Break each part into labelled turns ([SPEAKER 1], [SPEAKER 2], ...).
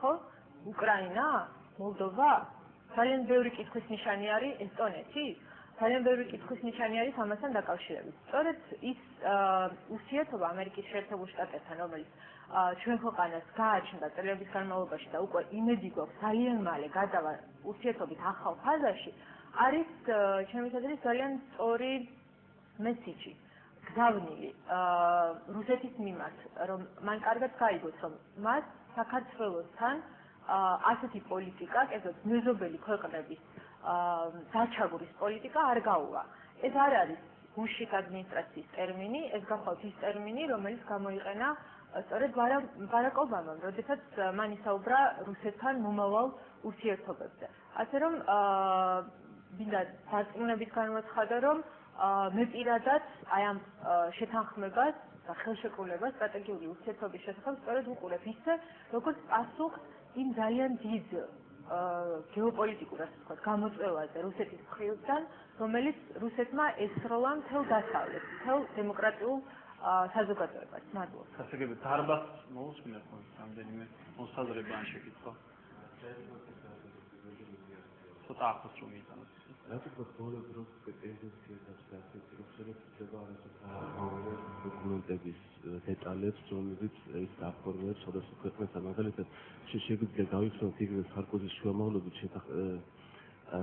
[SPEAKER 1] ხო? უკრაინა, მოლდოვა, ძალიან ბევრი კითხვის ნიშანი არის ესტონეთი, ძალიან ბევრი კითხვის ნიშანი არის ამასთან დაკავშირებით. სწორედ ის ურთიერთობა ამერიკის შეერთებულ შტატებთან, რომელიც ჩვენ ქვეყანას გააჩნდა წლების განმავლობაში და უკვე იმედი გვაქვს ძალიან მალე გადავა ურთიერთობით ახალ ფაზაში, არის ჩემთვის ძალიან სწორი მესიჯი, გზავნილი რუსეთის მიმართ, რომ მან კარგად გაიგოს, რომ მას საქართველოსთან ასეთი პოლიტიკა, კერძოდ მეზობელი ქვეყნების დაჩაგურის პოლიტიკა არ გაუვა. ეს არ არის ბუშის ადმინისტრაციის ტერმინი, ეს გახლავთ ის ტერმინი, რომელიც გამოიყენა სწორედ ბარაკ ობამამ, როდესაც მან ისაუბრა რუსეთთან მომავალ ურთიერთობებზე. ასე რომ მინდა დარწმუნებით განვაცხადო, რომ მე პირადად აი ამ შეთანხმებას და ხელშეკრულებას სტრატეგიული ურთიერთობის შესახებ სწორედ ვუყურებ ისე, როგორც პასუხს იმ ძალიან დიდ გეოპოლიტიკურ, ასე ვთქვათ, გამოწვევაზე რუსეთის მხრიდან, რომელიც რუსეთმა ესროლა მთელ დასავლეთს, მთელ დემოკრატიულ საზოგადოებას. მადლობა.
[SPEAKER 2] გასაგებია, დარბაზს მოусმინეთ რამდენიმე მოსაზრება ან შეკითხვა. ცოტა ახლოს რომ იტანოთ.
[SPEAKER 3] Например, более просто тенденция достаточно უსწრაფდება არასოდეს დოკუმენტების დეტალებს, რომელიც ეს დაფორმებს, სხვადასხვა ქვეყნებს მაგალითად შეგვიძლია გავიხსენოთ იგივე სარკოზის შუამავლობით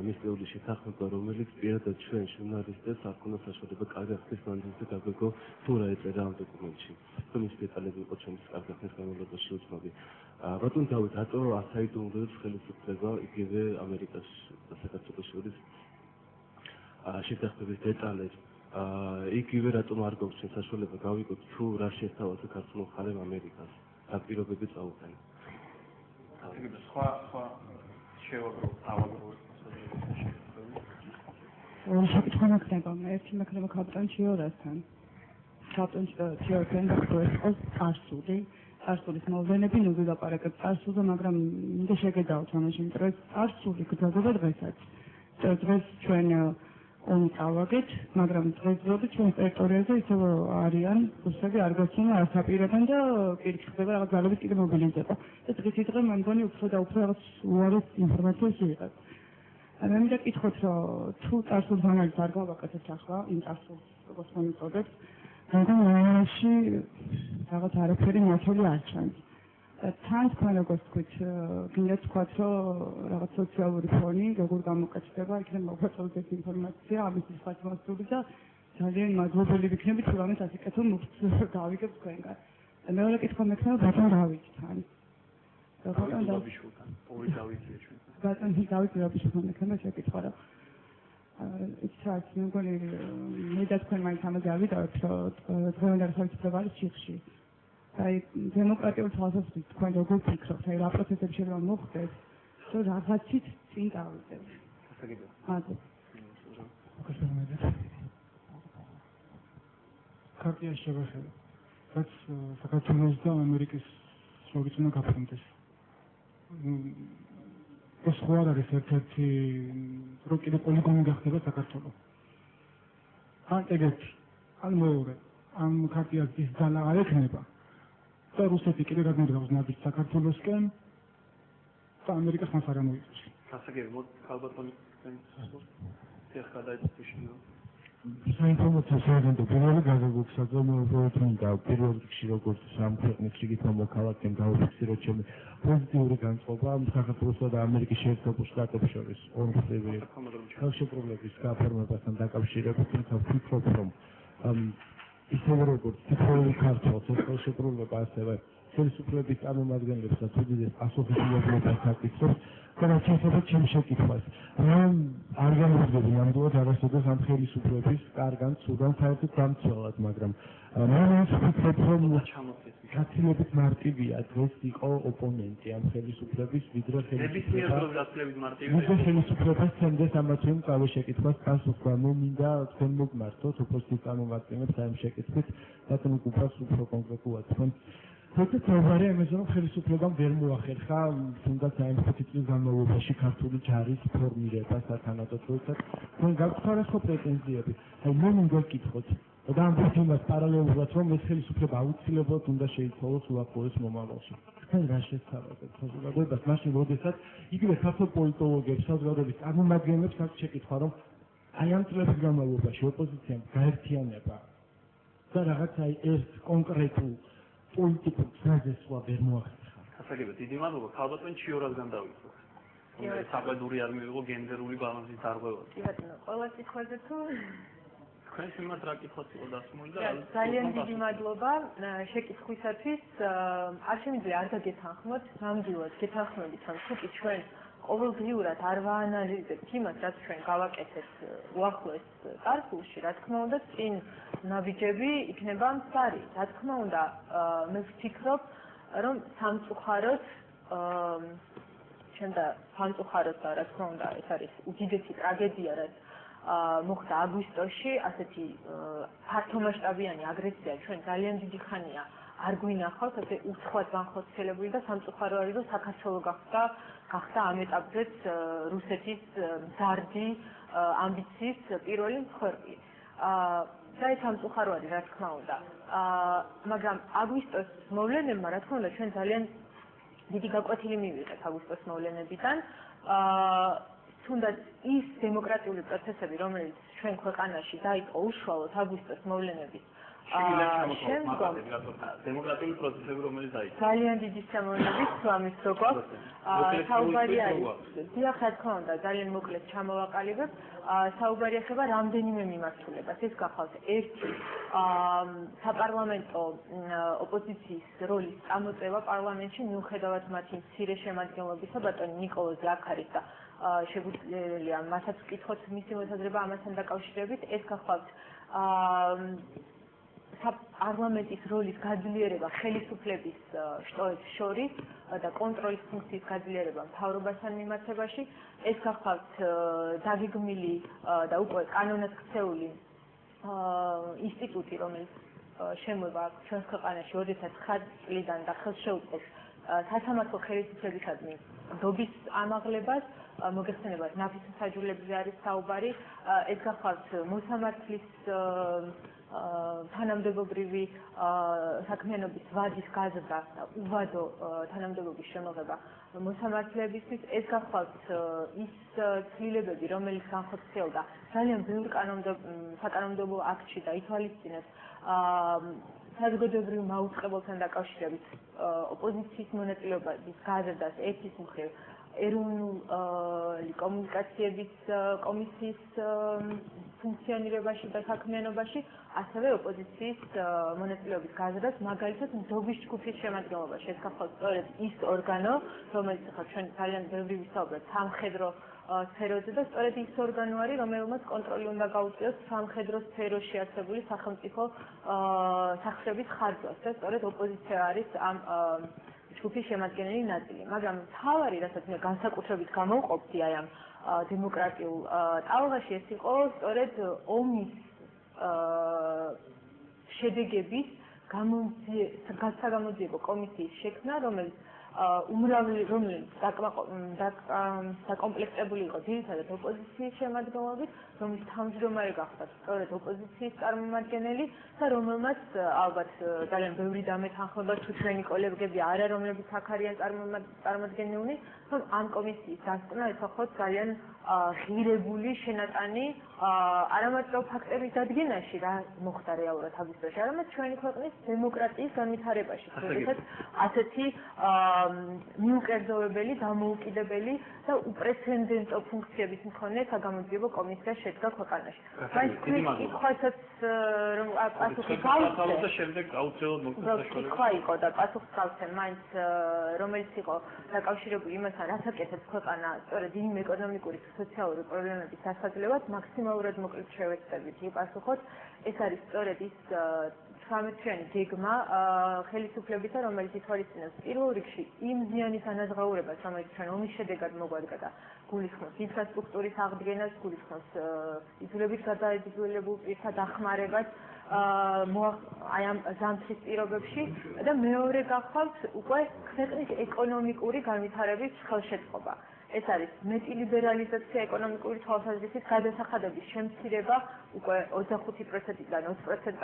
[SPEAKER 3] მისეული შეთანხმება, რომელიც პირადად ჩვენ ჟურნალისტებს არ ქონდა საშუალება კარგი ხნის მანძილზე გაგვეგო თუ რა ეწერა ამ დოკუმენტში. თუმცა დეტალები იყო ჩვენთვის კარგი ხნის განმავლობაში უცნობი. ბატონ დავით, რატო ასაიდუმლოებს ხელისუფლება იგივე ამერიკას და საქართველოს შორის შეთანხმების დეტალებს, იგივე რატომ არ გვაქვს საშუალება გავიგოთ თუ რა შეესაბამება საქართველოს მხარემ ამერიკას, რა პირობები წაუყენა.
[SPEAKER 2] სხვა შევაგროვოთ
[SPEAKER 4] შეკითხვა მოხდება, ერთი მექნება კაპიტან ჩიორასთან. კაპიტან ჩიორასთან გახლავთ წარსულის მოვლენები ნუ ვილაპარაკებ წარსულზე, მაგრამ მინდა შეგედავთ ამაში, იმიტომ რომ წარსული გრძელდება დღესაც. დღეს ჩვენ ომი წავაგეთ, მაგრამ დღესდღეობით ჩვენს ტერიტორიაზე ისევ არიან რუსები, არ გვაჩვენა არასაპირებენ და პირიქით ხდება რაღაც ძალების კიდე მობილიზება. და დღითი დღე მე მგონი უფრო და უფრო რაღაც უარეს ინფორმაციას იღებს. მე მინდა კითხოთ, რომ თუ წარსულს ანალიზს არ გავაკეთებთ ახლა, იმ წარსულს როგორც მომიწოდეთ, მაგრამ ამაში რაღაც არაფერი მართალი არ ჩანს. თან თქვენ როგორც თქვით, გინდა თქვათ, რომ რაღაც სოციალური ფონი როგორ გამოკეთდება, იქნება მოგვაწოდოთ ეს ინფორმაცია, ამის ხათმასული და ძალიან მადლობელი ვიქნებით, თუ რამეს ასიკეთო გავიგებ თქვენგან. მეორე კითხვა მექნება ბატონ დავითთან.
[SPEAKER 2] ბატონ დავითთან, ორი დავითია ჩვენ.
[SPEAKER 4] ბატონ დავით რაბიშოვთან მექნება შეკითხვა რა. ის რაც მე მგონი მე და თქვენ მაინც ამაზე არ ვიტყვით, რომ დღევანდელი ხელისუფლება არის ციხში. აი დემოკრატიულ თვალსაზრისით თქვენ როგორ ფიქრობთ, აი რა პროცესები შეიძლება მოხდეს, რომ რაღაცით წინ გავიდეთ.
[SPEAKER 2] გასაგებია.
[SPEAKER 4] მადლობა.
[SPEAKER 5] ქართიაში შევეხება. რაც საქართველოს და ამერიკის შორის უნდა გაფრინდეს. ეს ხო არ არის ერთ-ერთი რო კიდე პოლიგონი გახდება საქართველოს. ან ეგეთი, ან მეორე, ამ ქართიას ის ძალა არ ექნება. და რუსეთი კიდე გადმოდგავს ნაბიჯს საქართველოსკენ და ამერიკას მას არ ამოიწევს.
[SPEAKER 2] გასაგებია, ალბათონი ეს გადაიწყვეტი.
[SPEAKER 3] საინფორმაციო სააგენტო პირველი გაზრდობსა და პირველ რიგში როგორც სამ ქვეყნის რიგით მოქალაქემ გავიფიქსიროთ ჩემი პოზიტიური განწყობა საქართველოსა და ამერიკის შეერთებულ შტატებს შორის ორმხრივი ხელშეკრულების გაფორმებასთან დაკავშირებით, თუმცა ვფიქრობ, რომ ისევე როგორც თითოეული ქართველს ეს ხელშეკრულება ასევე ხელისუფლების წარმომადგენლებსაც უდიდეს პასუხისმგებლობას აკისრებს და რაც შეეხება ჩემს შეკითხვას. რომ არ გამოვიდნენ ნამდვილად არასოდეს ამ ხელისუფლების კარგან ცუდან საერთოდ დამცველად, მაგრამ მე ვფიქრობ, რომ გაცილებით მარტივია დღეს იყო ოპონენტი ამ ხელისუფლების, ვიდრე ხელისუფლებას სცემდეს ამ თემ წავე შეკითხვას პასუხი. მე მინდა თქვენ მოგმართოთ ოპოზიციის წარმომადგენლებს ამ შეკითხვით, რატომ უკუპრას უფრო კონკრეტულად თქვენ ხოთით მოვარე ამაზე რომ ხელისუფლებამ ვერ მოახერხა თუნდაც აი 5 წლის განმავლობაში ქართული ჯარის ფორმირება სათანადოდ როდესაც თქვენ გაქვთ სხვადასხვა პრეტენზიები. აი მე მინდა გკითხოთ და ამ თემას პარალელურად რომ ეს ხელისუფლება აუცილებლად უნდა შეიცვალოს უახლოეს მომავალში. თან რა შეცვალებთ საზოგადოებას მაშინ როდესაც იგივე ქართულ პოლიტოლოგებს საზოგადოების წარმომადგენლებს აქვს შეკითხვა რომ აი ამ წლების განმავლობაში ოპოზიციამ გაერთიანება და რაღაც აი ერთ კონკრეტულ პოლიტიკურ გზაზე სხვა ვერ მოახერხა.
[SPEAKER 2] გასაგებია, დიდი მადლობა. ქალბატონ ჩიორასგან დავიწყოთ. რომელიც საყვედური არ მიიღო გენდერული ბალანსის დარღვევას.
[SPEAKER 1] კი ბატონო, ყველა სიტყვაზე თუ
[SPEAKER 2] თქვენს მიმართ რა კითხვაც იყო დასმული და
[SPEAKER 1] ძალიან დიდი მადლობა შეკითხვისათვის. არ შემიძლია არ გაგეთანხმოთ, ნამდვილად გეთანხმებით, რომ თუ კი ჩვენ ყოველდღიურად არ ვაანალიზებთ იმას, რაც ჩვენ გავაკეთეთ უახლოეს წარსულში, რა თქმა უნდა, წინ ნაბიჯები იქნება მცდარი. რა თქმა უნდა, მე ვფიქრობ, რომ სამწუხაროდ ჩემ და სამწუხაროდ და რა თქმა უნდა, ეს არის უდიდესი ტრაგედია, რაც მოხდა აგვისტოში, ასეთი ფართომასშტაბიანი აგრესია ჩვენ ძალიან დიდი ხანია არ გვინახავს, ასე უცხოად განხორციელებული და სამწუხარო არის, რომ საქართველო გახდა ამ ეტაპზეც რუსეთის მზარდი ამბიციის პირველი მსხვერპლი. და ეს სამწუხარო არის, რა თქმა უნდა. მაგრამ აგვისტოს მოვლენებმა, რა თქმა უნდა, ჩვენ ძალიან დიდი გაკვეთილი მივიღეთ აგვისტოს მოვლენებიდან. თუნდაც ის დემოკრატიული პროცესები, რომელიც ჩვენ ქვეყანაში დაიწყო უშუალოდ აგვისტოს მოვლენების შემდგომ
[SPEAKER 2] დემოკრატიული პროცესები, რომელიც დაიწყო.
[SPEAKER 1] ძალიან დიდი სამოვნებით ამის რო გვაქვს. საუბარი არის, დიახ, რა თქმა უნდა, ძალიან მოკლედ ჩამოვაყალიბებ. საუბარი ეხება რამდენიმე მიმართულებას. ეს გახავთ ერთი საპარლამენტო ოპოზიციის როლის წამოწევა პარლამენტში, მიუხედავად მათი მცირე შემადგენლობისა, ბატონი ნიკოლოზი აქ არის და შეგვიძლია მასაც ვკითხოთ მისი მოსაზრება ამასთან დაკავშირებით. ეს გახავთ პარლამენტის როლის გაძლიერება ხელისუფლების შტოებს შორის და კონტროლის ფუნქციის გაძლიერება მთავრობასთან მიმართებაში. ეს გახავთ დაგეგმილი და უკვე კანონად ქცეული ინსტიტუტი, რომელიც შემოვა ჩვენს ქვეყანაში 2009 წლიდან და ხელს შეუწყობს სასამართლო ხელისუფლებისადმი დობის ამაღლებას. მოგეხსენებათ, ნაფის მსაჯულებზე არის საუბარი. ეს გახავთ მოსამართლის თანამდებობრივი საქმიანობის ვადის გაზრდა და უვადო თანამდებობის შემოღება მოსამართლებისთვის. ეს გახავთ ის ცვლილებები, რომელიც განხორციელდა ძალიან ბევრ საკანონმდებლო აქტში და ითვალისწინებს საზოგადოებრივ მაუწყებელთან დაკავშირებით ოპოზიციის მონაწილეობის გაზრდას ერთის მხრივ ეროვნული კომუნიკაციების კომისიის ფუნქციონირებაში და საქმიანობაში, ასევე ოპოზიციის მონაწილეობის გაზრდას, მაგალითად ნდობის ჯგუფის შემადგენლობაში. ეს გახავთ სწორედ ის ორგანო, რომელიც ახლა ჩვენ ძალიან ბევრი ვისაუბრებთ სამხედრო სფეროზე და სწორედ ის ორგანო არის, რომელმაც კონტროლი უნდა გაუწიოს სამხედრო სფეროში არსებული სახელმწიფო სახსრების ხარჯვას და სწორედ ოპოზიცია არის ამ ჯგუფის შემადგენელი ნაწილი. მაგრამ მთავარი, რასაც მე განსაკუთრებით გამოვყოფდი აი ამ დემოკრატიულ ტალღაში, ეს იყო სწორედ ომის შედეგების საგამოძიებო კომისიის შექმნა, რომელიც დაკომპლექტებული იყო ძირითადად ოპოზიციის შემადგენლობით, რომლის თავმჯდომარე გახდა სწორედ ოპოზიციის წარმომადგენელი და რომელმაც ალბათ ძალიან ბევრი დამეთანხმება თუ ჩვენი კოლეგები არა, რომლებიც აქ არიან წარმოადგენლნი, რომ ამ კომისიის დასკვნა ეთახოთ ძალიან ღირებული შენატანი არამარტო ფაქტების დადგენაში რა მოხდა რეალურად აგვისტოში, არამედ ჩვენი ქვეყნის დემოკრატიის განვითარებაში. როდესაც ასეთი მიუკერძოებელი, დამოუკიდებელი და უპრეცედენტო ფუნქციების მქონე საგამოძიებო კომისია შედგა ქვეყანაში.
[SPEAKER 2] დიდი
[SPEAKER 1] კითხვასაც რომ პასუხი გავცე
[SPEAKER 2] და შემდეგ აუცილებლად მოგვიწევს
[SPEAKER 1] კითხვა იყო და პასუხს გავცე მაინც რომელიც იყო დაკავშირებული იმასთან, რაც აკეთებს ქვეყანა სწორედ იმ ეკონომიკური და სოციალური პრობლემების დასაძლევად, მაქსიმალურად მოკლედ შევეცდებით პასუხოთ. ეს არის სწორედ ის 18-თვიანი გეგმა ხელისუფლებისა, რომელიც ითვალისწინებს პირველ რიგში იმ ზიანის ანაზღაურებას, რომელიც ჩვენ ომის შედეგად მოგვადგა და გულისხმობს ინფრასტრუქტურის აღდგენას, გულისხმობს იძულებით გადაეძილებულ პირთა დახმარებას აი ამ ზამთრის პირობებში და მეორე გახავთ უკვე ქვეყნის ეკონომიკური განვითარების ხელშეწყობა. ეს არის მეტი ლიბერალიზაცია ეკონომიკური თვალსაზრისით, გადასახადების შემცირება უკვე 25%-დან 20%-ად